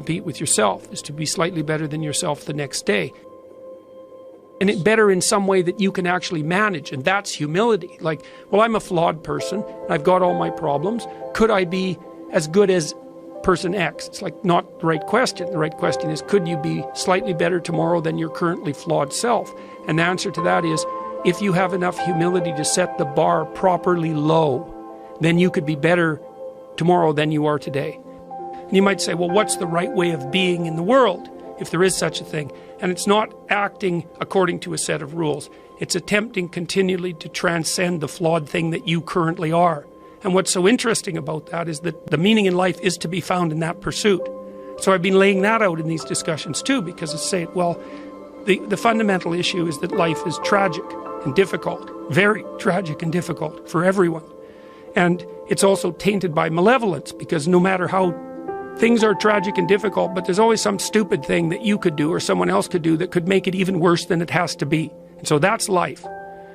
compete with yourself, is to be slightly better than yourself the next day. And it better in some way that you can actually manage, and that's humility. Like, well, I'm a flawed person, I've got all my problems, could I be as good as person X? It's like not the right question. The right question is, could you be slightly better tomorrow than your currently flawed self? And the answer to that is, if you have enough humility to set the bar properly low, then you could be better tomorrow than you are today. And you might say, well, what's the right way of being in the world, if there is such a thing? And it's not acting according to a set of rules. It's attempting continually to transcend the flawed thing that you currently are. And what's so interesting about that is that the meaning in life is to be found in that pursuit. So I've been laying that out in these discussions too, because it's saying, well, the fundamental issue is that life is tragic and difficult, very tragic and difficult for everyone. And it's also tainted by malevolence, because no matter how things are tragic and difficult, but there's always some stupid thing that you could do or someone else could do that could make it even worse than it has to be. And so that's life.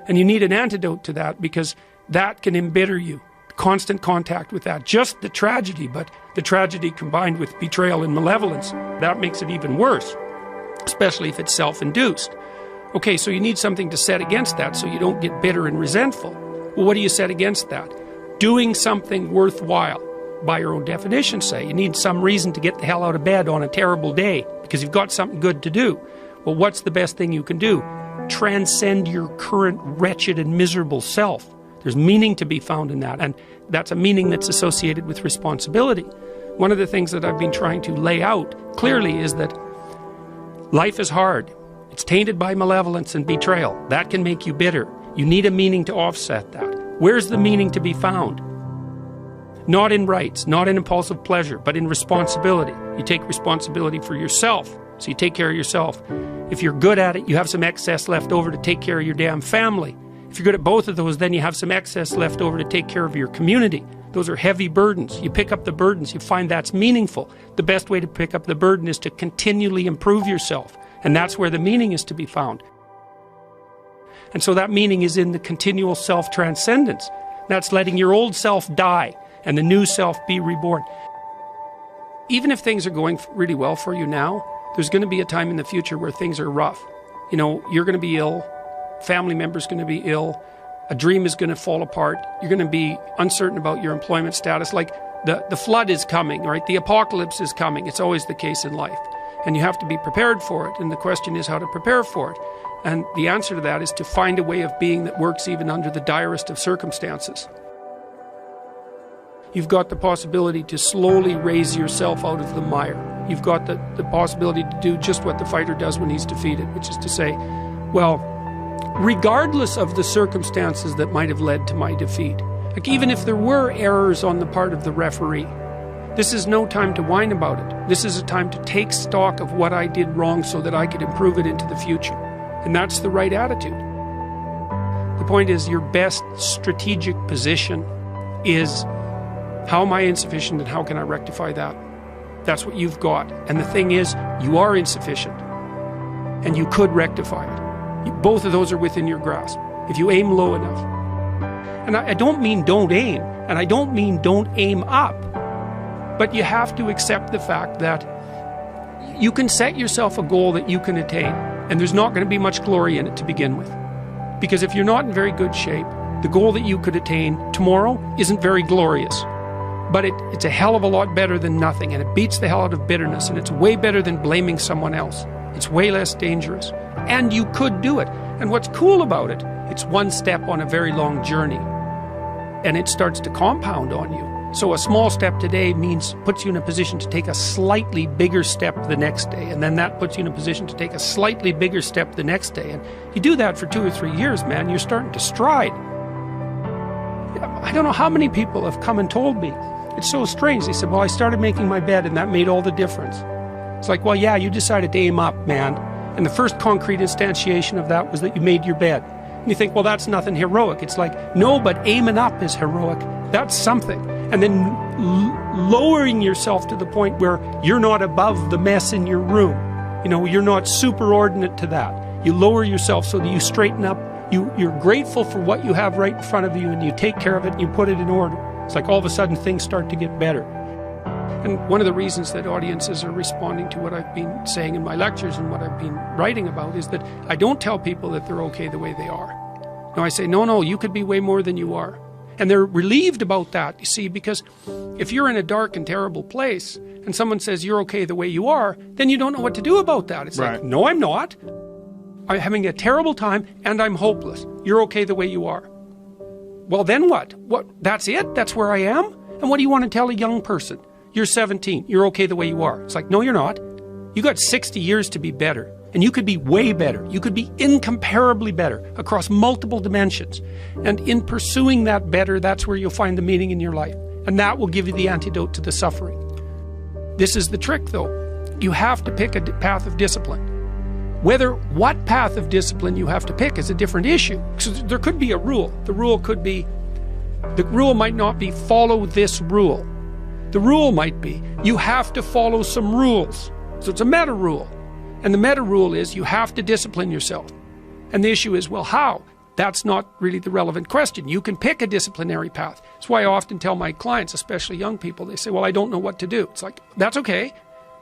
And you need an antidote to that, because that can embitter you. Constant contact with that. Just the tragedy, but the tragedy combined with betrayal and malevolence, that makes it even worse, especially if it's self-induced. Okay, so you need something to set against that so you don't get bitter and resentful. Well, what do you set against that? Doing something worthwhile. By your own definition, say. You need some reason to get the hell out of bed on a terrible day because you've got something good to do. Well, what's the best thing you can do? Transcend your current wretched and miserable self. There's meaning to be found in that, and that's a meaning that's associated with responsibility. One of the things that I've been trying to lay out clearly is that life is hard. It's tainted by malevolence and betrayal. That can make you bitter. You need a meaning to offset that. Where's the meaning to be found? Not in rights, not in impulsive pleasure, but in responsibility. You take responsibility for yourself, so you take care of yourself. If you're good at it, you have some excess left over to take care of your damn family. If you're good at both of those, then you have some excess left over to take care of your community. Those are heavy burdens. You pick up the burdens, you find that's meaningful. The best way to pick up the burden is to continually improve yourself, and that's where the meaning is to be found. And so that meaning is in the continual self-transcendence. That's letting your old self die and the new self be reborn. Even if things are going really well for you now, there's going to be a time in the future where things are rough. You know, you're going to be ill, family member's going to be ill, a dream is going to fall apart, you're going to be uncertain about your employment status. Like the flood is coming, right? The apocalypse is coming. It's always the case in life. And you have to be prepared for it. And the question is how to prepare for it. And the answer to that is to find a way of being that works even under the direst of circumstances. You've got the possibility to slowly raise yourself out of the mire. You've got the possibility to do just what the fighter does when he's defeated, which is to say, well, regardless of the circumstances that might have led to my defeat, like even if there were errors on the part of the referee, this is no time to whine about it. This is a time to take stock of what I did wrong so that I could improve it into the future. And that's the right attitude. The point is, your best strategic position is, how am I insufficient and how can I rectify that? That's what you've got. And the thing is, you are insufficient and you could rectify it. Both of those are within your grasp if you aim low enough. And I don't mean don't aim, and I don't mean don't aim up, but you have to accept the fact that you can set yourself a goal that you can attain, and there's not going to be much glory in it to begin with. Because if you're not in very good shape, the goal that you could attain tomorrow isn't very glorious. But it's a hell of a lot better than nothing, and it beats the hell out of bitterness, and it's way better than blaming someone else. It's way less dangerous. And you could do it. And what's cool about it, it's one step on a very long journey. And it starts to compound on you. So a small step today puts you in a position to take a slightly bigger step the next day. And then that puts you in a position to take a slightly bigger step the next day. And you do that for 2 or 3 years, man, you're starting to stride. I don't know how many people have come and told me. It's so strange. They said, well, I started making my bed and that made all the difference. It's like, well, yeah, you decided to aim up, man. And the first concrete instantiation of that was that you made your bed. And you think, well, that's nothing heroic. It's like, no, but aiming up is heroic. That's something. And then lowering yourself to the point where you're not above the mess in your room. You know, you're not superordinate to that. You lower yourself so that you straighten up. You're grateful for what you have right in front of you, and you take care of it and you put it in order. It's like all of a sudden things start to get better. And one of the reasons that audiences are responding to what I've been saying in my lectures and what I've been writing about is that I don't tell people that they're okay the way they are. No, I say, no, you could be way more than you are. And they're relieved about that, you see, because if you're in a dark and terrible place and someone says you're okay the way you are, then you don't know what to do about that. It's like, no, I'm not. I'm having a terrible time and I'm hopeless. You're okay the way you are. Well, then what? That's it? That's where I am? And what do you want to tell a young person? You're 17. You're okay the way you are. It's like, no, you're not. You got 60 years to be better. And you could be way better. You could be incomparably better across multiple dimensions. And in pursuing that better, that's where you'll find the meaning in your life. And that will give you the antidote to the suffering. This is the trick, though. You have to pick a path of discipline. What path of discipline you have to pick is a different issue. So there could be a rule. The rule might not be follow this rule. The rule might be you have to follow some rules. So it's a meta rule. And the meta rule is you have to discipline yourself. And the issue is, well, how? That's not really the relevant question. You can pick a disciplinary path. That's why I often tell my clients, especially young people, they say, well, I don't know what to do. It's like, that's okay.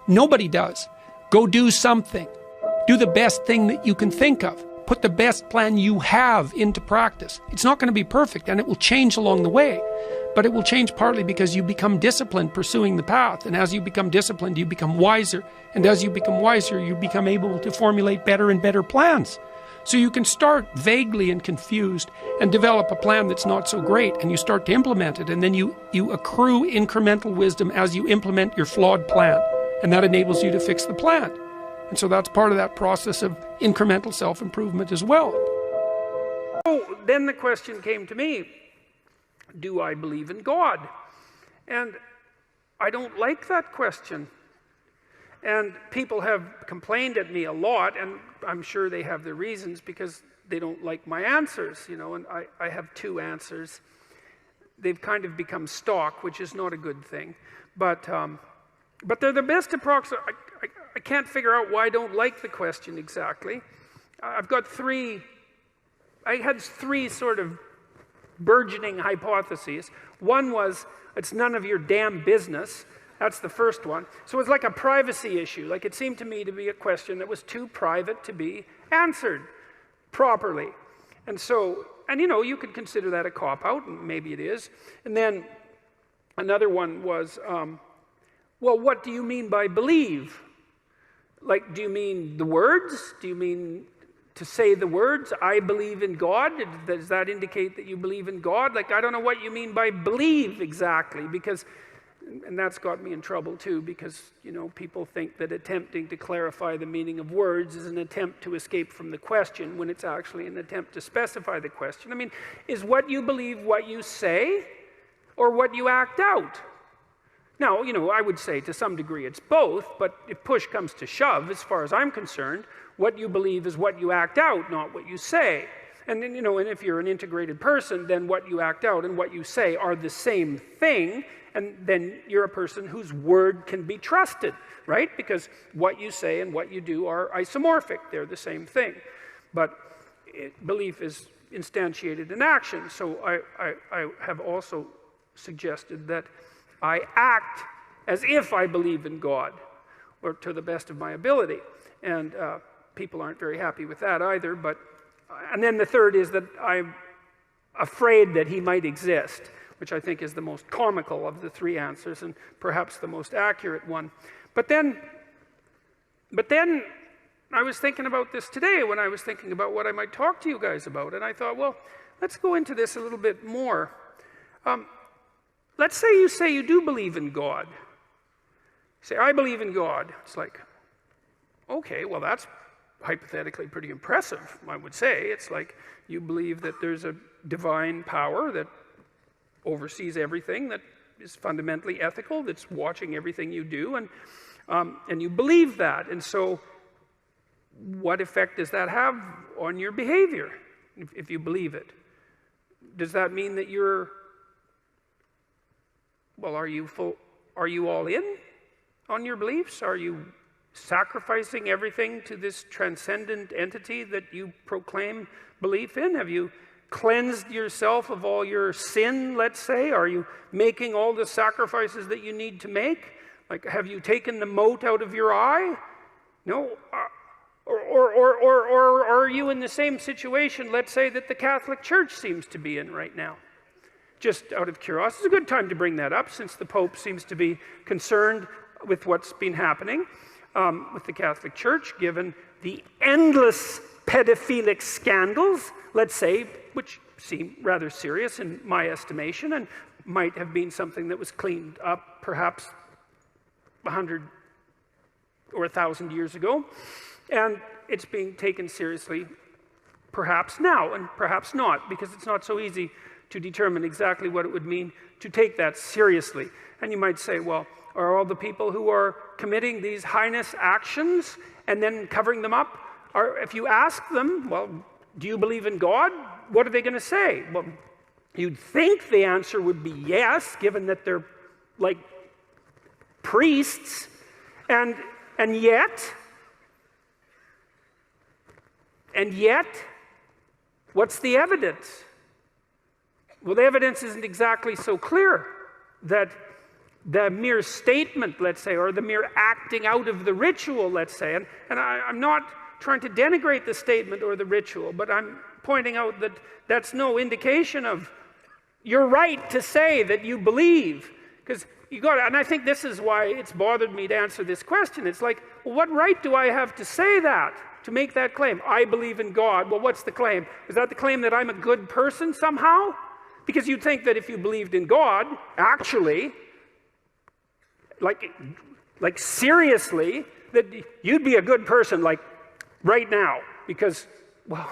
Nobody does. Go do something. Do the best thing that you can think of. Put the best plan you have into practice. It's not going to be perfect, and it will change along the way. But it will change partly because you become disciplined pursuing the path. And as you become disciplined, you become wiser. And as you become wiser, you become able to formulate better and better plans. So you can start vaguely and confused and develop a plan that's not so great, and you start to implement it. And then you accrue incremental wisdom as you implement your flawed plan. And that enables you to fix the plan. And so that's part of that process of incremental self-improvement as well. So then the question came to me, do I believe in God? And I don't like that question. And people have complained at me a lot, and I'm sure they have their reasons because they don't like my answers, you know, and I have two answers. They've kind of become stock, which is not a good thing. But they're the best approximate. I can't figure out why I don't like the question exactly. I had three sort of burgeoning hypotheses. One was, it's none of your damn business. That's the first one. So it's like a privacy issue. Like it seemed to me to be a question that was too private to be answered properly. And so, you know, you could consider that a cop-out, and maybe it is. And then another one was, well, what do you mean by believe? Like, do you mean the words? Do you mean to say the words, I believe in God? Does that indicate that you believe in God? Like, I don't know what you mean by believe exactly, because, and that's got me in trouble too, because, you know, people think that attempting to clarify the meaning of words is an attempt to escape from the question when it's actually an attempt to specify the question. I mean, is what you believe what you say or what you act out? Now, you know, I would say to some degree it's both, but if push comes to shove, as far as I'm concerned, what you believe is what you act out, not what you say. And then, you know, and if you're an integrated person, then what you act out and what you say are the same thing, and then you're a person whose word can be trusted, right? Because what you say and what you do are isomorphic. They're the same thing. But belief is instantiated in action. So I have also suggested that I act as if I believe in God, or to the best of my ability. And people aren't very happy with that either. And then the third is that I'm afraid that he might exist, which I think is the most comical of the three answers and perhaps the most accurate one. But then I was thinking about this today when I was thinking about what I might talk to you guys about. And I thought, well, let's go into this a little bit more. Let's say you do believe in God. You say, I believe in God. It's like, okay, well, that's hypothetically pretty impressive, I would say. It's like you believe that there's a divine power that oversees everything, that is fundamentally ethical, that's watching everything you do, and you believe that. And so what effect does that have on your behavior if you believe it? Does that mean that are you all in on your beliefs? Are you sacrificing everything to this transcendent entity that you proclaim belief in? Have you cleansed yourself of all your sin, let's say? Are you making all the sacrifices that you need to make? Like, have you taken the mote out of your eye? No. Or are you in the same situation, let's say, that the Catholic Church seems to be in right now? Just out of curiosity, it's a good time to bring that up, since the Pope seems to be concerned with what's been happening with the Catholic Church, given the endless pedophilic scandals, let's say, which seem rather serious in my estimation, and might have been something that was cleaned up perhaps 100 or 1,000 years ago. And it's being taken seriously perhaps now, and perhaps not, because it's not so easy to determine exactly what it would mean to take that seriously. And you might say, well, are all the people who are committing these heinous actions and then covering them up, if you ask them, well, do you believe in God? What are they going to say? Well, you'd think the answer would be yes, given that they're like priests, and yet, what's the evidence? Well, the evidence isn't exactly so clear that the mere statement, let's say, or the mere acting out of the ritual, let's say, and I'm not trying to denigrate the statement or the ritual, but I'm pointing out that that's no indication of you're right to say that you believe, because you got to, and I think this is why it's bothered me to answer this question. It's like, well, what right do I have to say that, to make that claim? I believe in God. Well, what's the claim? Is that the claim that I'm a good person somehow? Because you'd think that if you believed in God, actually, like seriously, that you'd be a good person, like right now, because, well,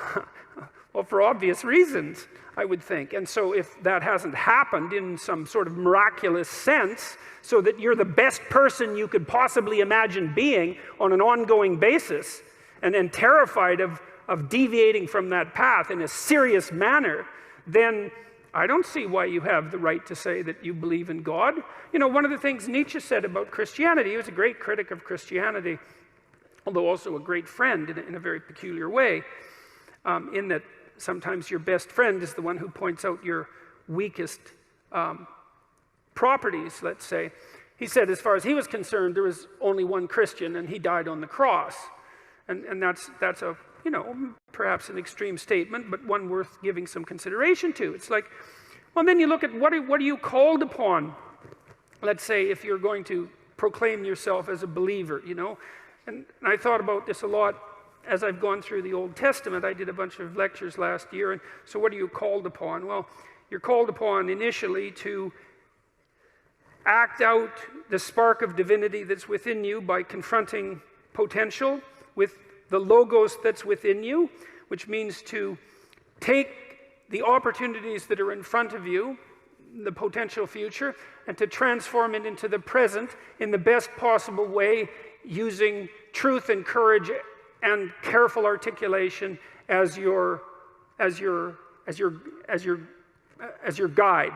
for obvious reasons, I would think. And so if that hasn't happened in some sort of miraculous sense, so that you're the best person you could possibly imagine being on an ongoing basis, and terrified of deviating from that path in a serious manner, then I don't see why you have the right to say that you believe in God. You know, one of the things Nietzsche said about Christianity, he was a great critic of Christianity, although also a great friend in a very peculiar way, in that sometimes your best friend is the one who points out your weakest properties, let's say. He said, as far as he was concerned, there was only one Christian, and he died on the cross. And that's a, you know, perhaps an extreme statement, but one worth giving some consideration to. It's like, well, then you look at what are you called upon? Let's say if you're going to proclaim yourself as a believer, you know. And I thought about this a lot as I've gone through the Old Testament. I did a bunch of lectures last year, and so what are you called upon? Well, you're called upon initially to act out the spark of divinity that's within you by confronting potential with the logos that's within you, which means to take the opportunities that are in front of you, the potential future, and to transform it into the present in the best possible way, using truth and courage and careful articulation as your guide.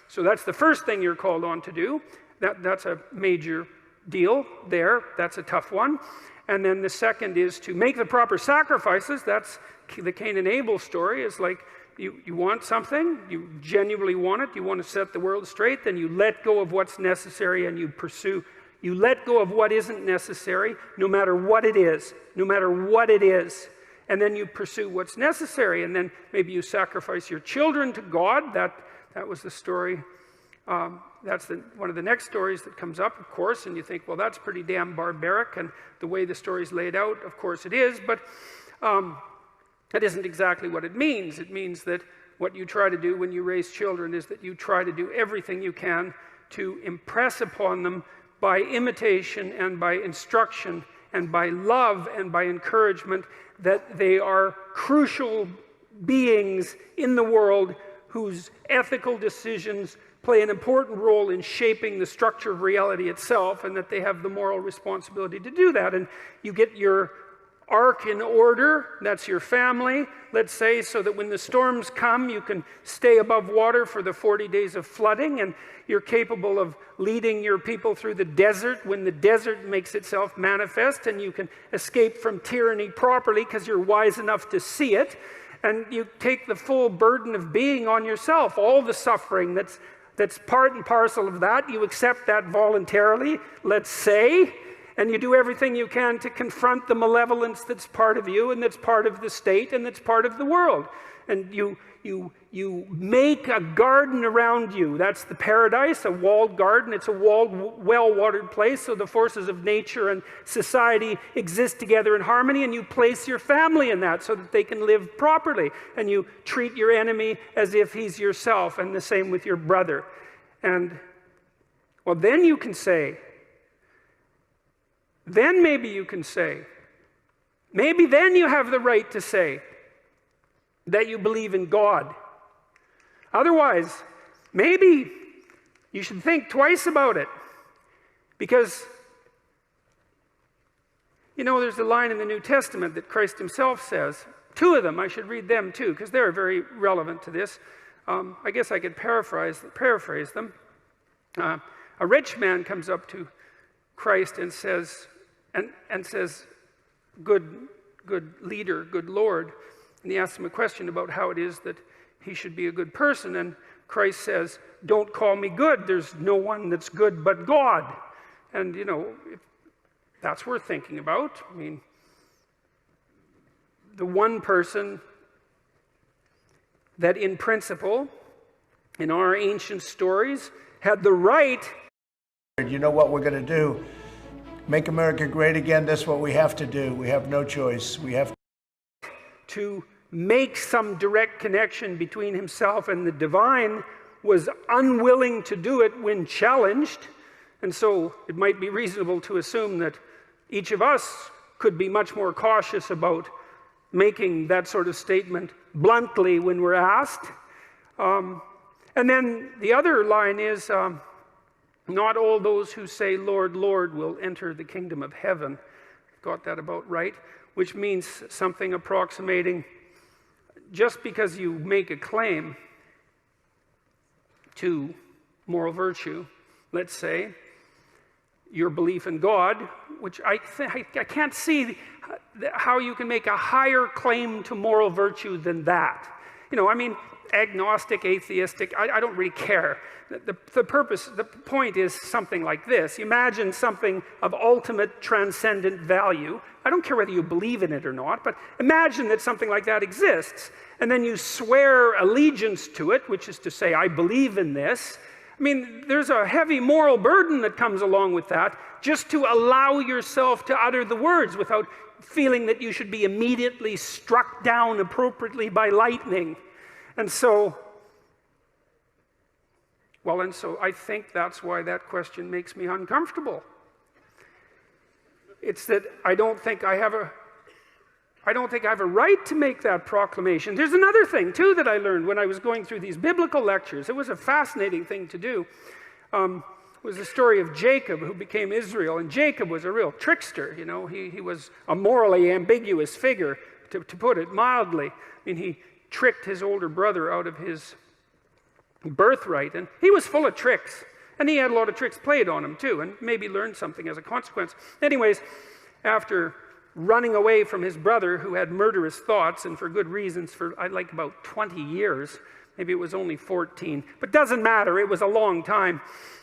So that's the first thing you're called on to do. That's a major deal there. That's a tough one. And then the second is to make the proper sacrifices. That's the Cain and Abel story. Is like you want something, you genuinely want it, you want to set the world straight, then you let go of what's necessary and you pursue. You let go of what isn't necessary, no matter what it is, no matter what it is. And then you pursue what's necessary, and then maybe you sacrifice your children to God. That was the story. That's one of the next stories that comes up, of course, and you think, well, that's pretty damn barbaric, and the way the story's laid out, of course it is, but that isn't exactly what it means. It means that what you try to do when you raise children is that you try to do everything you can to impress upon them by imitation and by instruction and by love and by encouragement that they are crucial beings in the world whose ethical decisions play an important role in shaping the structure of reality itself, and that they have the moral responsibility to do that. And you get your ark in order, that's your family, let's say, so that when the storms come, you can stay above water for the 40 days of flooding, and you're capable of leading your people through the desert when the desert makes itself manifest, and you can escape from tyranny properly because you're wise enough to see it, and you take the full burden of being on yourself, all the suffering that's that's part and parcel of that. You accept that voluntarily, let's say, and you do everything you can to confront the malevolence that's part of you and that's part of the state and that's part of the world. And you make a garden around you. That's the paradise, a walled garden. It's a walled, well-watered place, so the forces of nature and society exist together in harmony, and you place your family in that so that they can live properly. And you treat your enemy as if he's yourself, and the same with your brother. And, well, then you can say, then maybe you can say, maybe then you have the right to say that you believe in God. Otherwise, maybe you should think twice about it. Because, you know, there's a line in the New Testament that Christ himself says. Two of them, I should read them too, because they're very relevant to this. I guess I could paraphrase them. A rich man comes up to Christ and says, good leader, good Lord. And he asks him a question about how it is that he should be a good person. And Christ says, don't call me good. There's no one that's good but God. And, you know, that's worth thinking about. I mean, the one person that in principle, in our ancient stories, had the right. You know what we're going to do? Make America great again. That's what we have to do. We have no choice. We have to make some direct connection between himself and the divine, was unwilling to do it when challenged. And so it might be reasonable to assume that each of us could be much more cautious about making that sort of statement bluntly when we're asked. And then the other line is, not all those who say, Lord, Lord, will enter the kingdom of heaven. Got that about right? Which means something approximating, just because you make a claim to moral virtue, let's say, your belief in God, which I can't see how you can make a higher claim to moral virtue than that. You know, I mean, agnostic, atheistic, I don't really care. The point is something like this. Imagine something of ultimate transcendent value. I don't care whether you believe in it or not, but imagine that something like that exists. And then you swear allegiance to it, which is to say, I believe in this. I mean, there's a heavy moral burden that comes along with that, just to allow yourself to utter the words without feeling that you should be immediately struck down appropriately by lightning. And so, well, and so I think that's why that question makes me uncomfortable. It's that I don't think I have a right to make that proclamation. There's another thing, too, that I learned when I was going through these biblical lectures. It was a fascinating thing to do. It was the story of Jacob, who became Israel. And Jacob was a real trickster, you know. He was a morally ambiguous figure, to put it mildly. I mean, he tricked his older brother out of his birthright, and he was full of tricks, and he had a lot of tricks played on him too, and maybe learned something as a consequence. Anyways, after running away from his brother, who had murderous thoughts, and for good reasons, for like about 20 years, maybe it was only 14, but doesn't matter, it was a long time,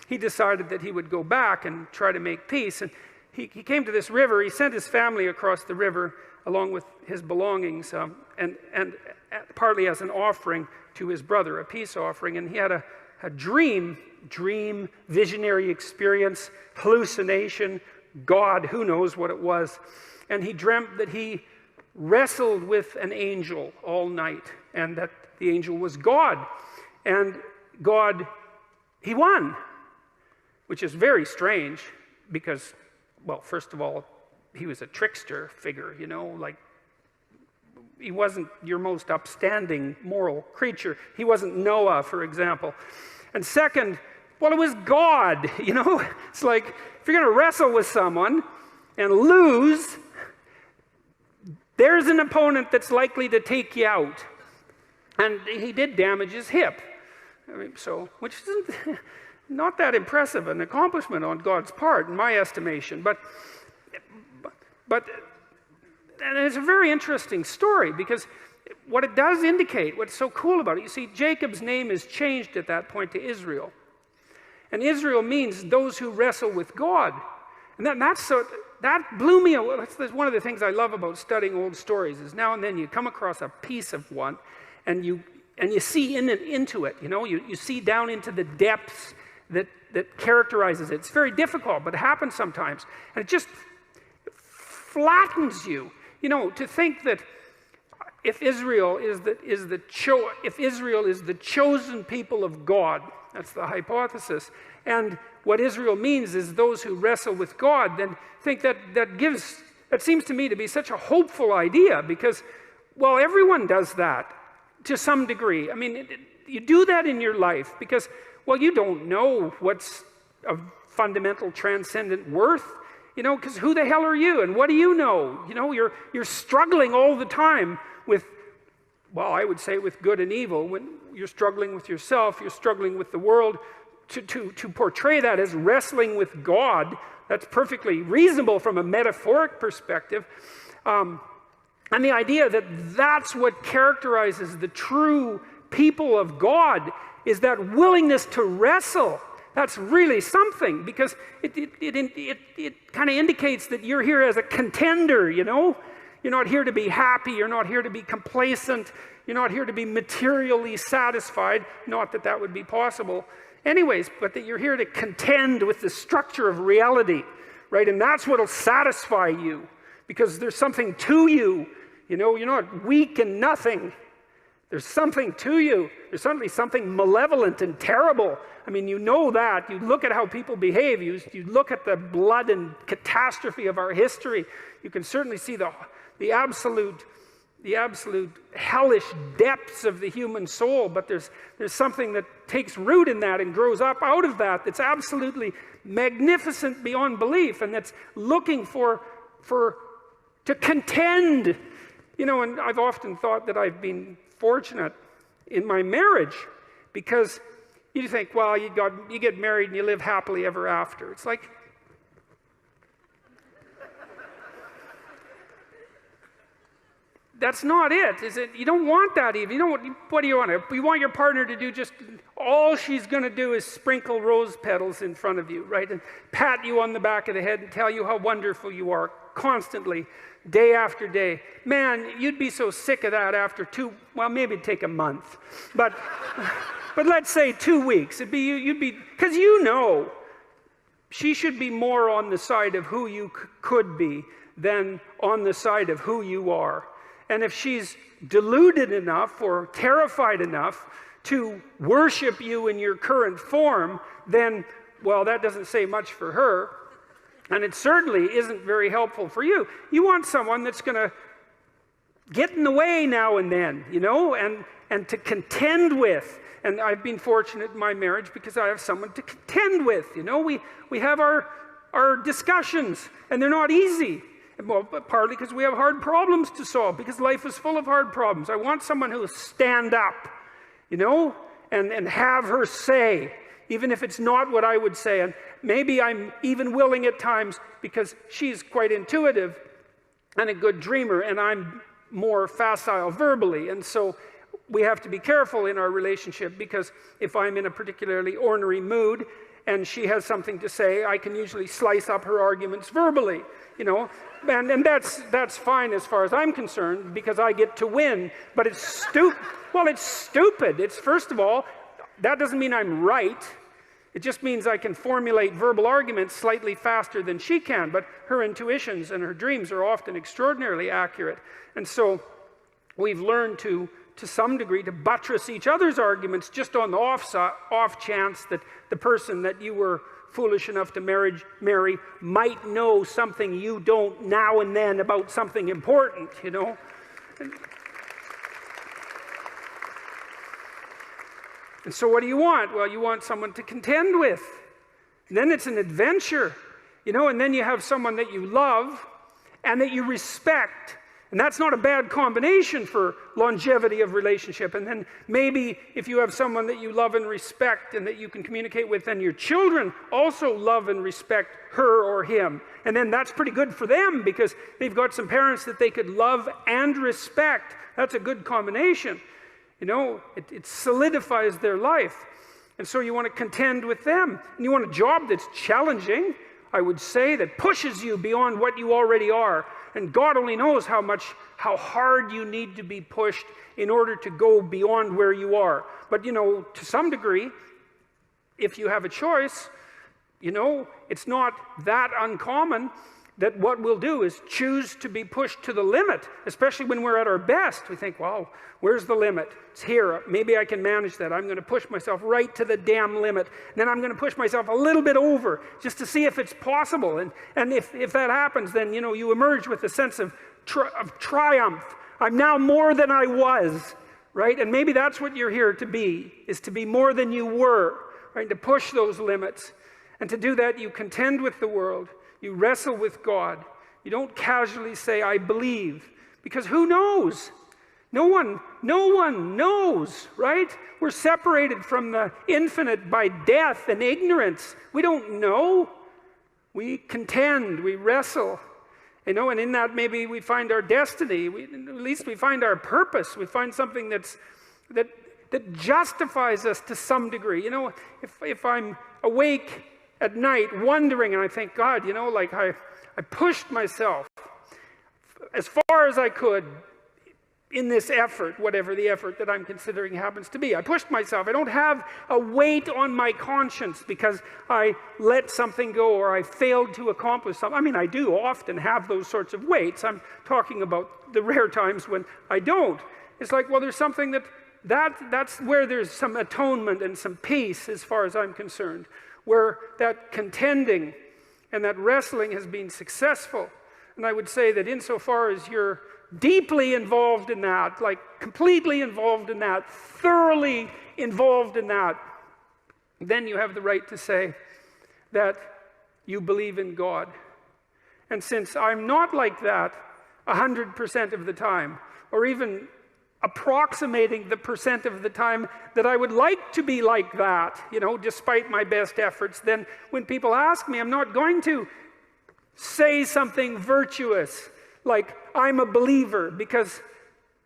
he decided that he would go back and try to make peace. And he came to this river. He sent his family across the river along with his belongings, and partly as an offering to his brother, a peace offering. And he had a dream, visionary experience, hallucination, God, who knows what it was. And he dreamt that he wrestled with an angel all night, and that the angel was God. And God, he won, which is very strange because, well, first of all, he was a trickster figure, you know, like he wasn't your most upstanding moral creature. He wasn't Noah, for example. And second, well, it was God, you know. It's like, if you're going to wrestle with someone and lose, there's an opponent that's likely to take you out. And he did damage his hip. I mean, so, which isn't not that impressive an accomplishment on God's part, in my estimation. But and it's a very interesting story, because what it does indicate, what's so cool about it, you see, Jacob's name is changed at that point to Israel. And Israel means those who wrestle with God. And that blew me away. That's one of the things I love about studying old stories, is now and then you come across a piece of one, and you see into it. You see down into the depths that characterizes it. It's very difficult, but it happens sometimes. And it just flattens you, to think that if Israel is the chosen people of God, that's the hypothesis, and what Israel means is those who wrestle with God, then think that seems to me to be such a hopeful idea, because, well, everyone does that to some degree. I mean, you do that in your life because, well, you don't know what's of fundamental transcendent worth, because who the hell are you and what do you know? You're struggling all the time with, well, I would say with good and evil. When you're struggling with yourself, you're struggling with the world. To portray that as wrestling with God, that's perfectly reasonable from a metaphoric perspective. And the idea that that's what characterizes the true people of God is that willingness to wrestle. That's really something, because it kind of indicates that you're here as a contender, You're not here to be happy. You're not here to be complacent. You're not here to be materially satisfied. Not that that would be possible anyways, but that you're here to contend with the structure of reality, right? And that's what will satisfy you, because there's something to you. You're not weak and nothing. There's something to you. There's certainly something malevolent and terrible. I mean, you know that. You look at how people behave. You look at the blood and catastrophe of our history. You can certainly see the absolute hellish depths of the human soul, but there's something that takes root in that and grows up out of that that's absolutely magnificent beyond belief, and that's looking to contend. And I've often thought that I've been fortunate in my marriage, because you think, well, you get married and you live happily ever after. It's like, that's not it, is it? You don't want that even. What do you want? You want your partner to do just all she's going to do is sprinkle rose petals in front of you, right? And pat you on the back of the head and tell you how wonderful you are constantly, day after day. Man, you'd be so sick of that after maybe it'd take a month. But let's say 2 weeks. You'd be, because she should be more on the side of who you could be than on the side of who you are. And if she's deluded enough or terrified enough to worship you in your current form, then, well, that doesn't say much for her. And it certainly isn't very helpful for you. You want someone that's going to get in the way now and then, and to contend with. And I've been fortunate in my marriage because I have someone to contend with. We have our discussions, and they're not easy. Well, partly because we have hard problems to solve, because life is full of hard problems. I want someone who will stand up, and have her say, even if it's not what I would say. And maybe I'm even willing at times, because she's quite intuitive and a good dreamer, and I'm more facile verbally. And so we have to be careful in our relationship, because if I'm in a particularly ornery mood and she has something to say, I can usually slice up her arguments verbally, And that's fine as far as I'm concerned, because I get to win. But it's stupid. Well, it's stupid. It's, first of all, that doesn't mean I'm right. It just means I can formulate verbal arguments slightly faster than she can. But her intuitions and her dreams are often extraordinarily accurate. And so we've learned to some degree, to buttress each other's arguments just on the off chance that the person that you were foolish enough to marry might know something you don't now and then about something important, And so what do you want? Well, you want someone to contend with. And then it's an adventure, and then you have someone that you love and that you respect. And that's not a bad combination for longevity of relationship. And then maybe if you have someone that you love and respect and that you can communicate with, then your children also love and respect her or him. And then that's pretty good for them, because they've got some parents that they could love and respect. That's a good combination. It solidifies their life. And so you want to contend with them. And you want a job that's challenging, I would say, that pushes you beyond what you already are. And God only knows how hard you need to be pushed in order to go beyond where you are. But, you know, to some degree, if you have a choice, you know, it's not that uncommon that what we'll do is choose to be pushed to the limit, especially when we're at our best. We think, well, where's the limit? It's here. Maybe I can manage that. I'm going to push myself right to the damn limit. And then I'm going to push myself a little bit over just to see if it's possible. And if that happens, then, you know, you emerge with a sense of triumph. I'm now more than I was, right? And maybe that's what you're here to be, is to be more than you were, right? To push those limits. And to do that, you contend with the world. You wrestle with God. You don't casually say, I believe. Because who knows? No one knows, right? We're separated from the infinite by death and ignorance. We don't know. We contend, we wrestle. You know, and in that maybe we find our destiny. At least we find our purpose. We find something that justifies us to some degree. You know, if I'm awake at night wondering, and I think, God, you know, like I pushed myself as far as I could in this effort, whatever the effort that I'm considering happens to be. I pushed myself. I don't have a weight on my conscience because I let something go or I failed to accomplish something. I mean, I do often have those sorts of weights. I'm talking about the rare times when I don't. It's like, well, there's something that's where there's some atonement and some peace as far as I'm concerned, where that contending and that wrestling has been successful. And I would say that insofar as you're deeply involved in that, like completely involved in that, thoroughly involved in that, then you have the right to say that you believe in God. And since I'm not like that 100% of the time, or even approximating the percent of the time that I would like to be like that, you know, despite my best efforts, then when people ask me, I'm not going to say something virtuous like I'm a believer, because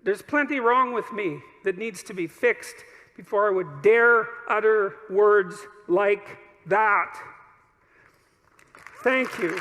there's plenty wrong with me that needs to be fixed before I would dare utter words like that. Thank you.